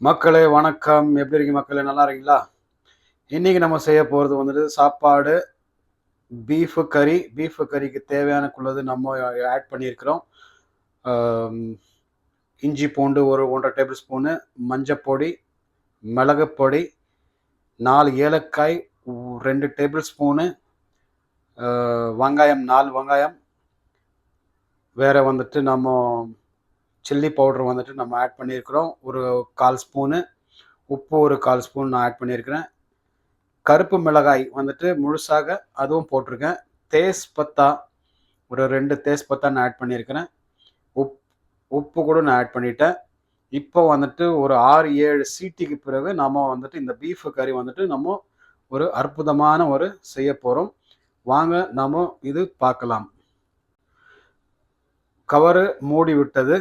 மக்களே வணக்கம். எப்படி இருக்கீங்க மக்களே? நல்லா இருக்கீங்களா? இன்னைக்கு நம்ம செய்ய போகிறது வந்துட்டு சாப்பாடு பீஃபு கறி. பீஃபு கறிக்கு தேவையானக்குள்ளது நம்ம ஆட் பண்ணியிருக்கிறோம். இஞ்சி பூண்டு ஒரு 1.5 டேபிள் ஸ்பூனு, மஞ்சப்பொடி, மிளகு பொடி, 4 ஏலக்காய், 2 டேபிள் ஸ்பூனு, வெங்காயம் 4 வெங்காயம், வேறு வந்துட்டு நம்ம சில்லி பவுடர் வந்துட்டு நம்ம ஆட் பண்ணியிருக்கிறோம் ஒரு 1/4 ஸ்பூனு, உப்பு ஒரு 1/4 ஸ்பூன் நான் ஆட் பண்ணியிருக்கிறேன். கருப்பு மிளகாய் வந்துட்டு முழுசாக அதுவும் போட்டிருக்கேன். தேஸ்பத்தா ஒரு 2 தேஸ்பத்தா நான் ஆட் பண்ணியிருக்கிறேன். உப்பு கூட நான் ஆட் பண்ணிட்டேன். இப்போ வந்துட்டு ஒரு 6, 7 சீட்டிக்கு பிறகு நம்ம வந்துட்டு இந்த பீஃப் கறி வந்துட்டு நம்ம ஒரு அற்புதமான ஒரு செய்ய போகிறோம். வாங்க நாம இது பார்க்கலாம். கவரு மூடி விட்டது.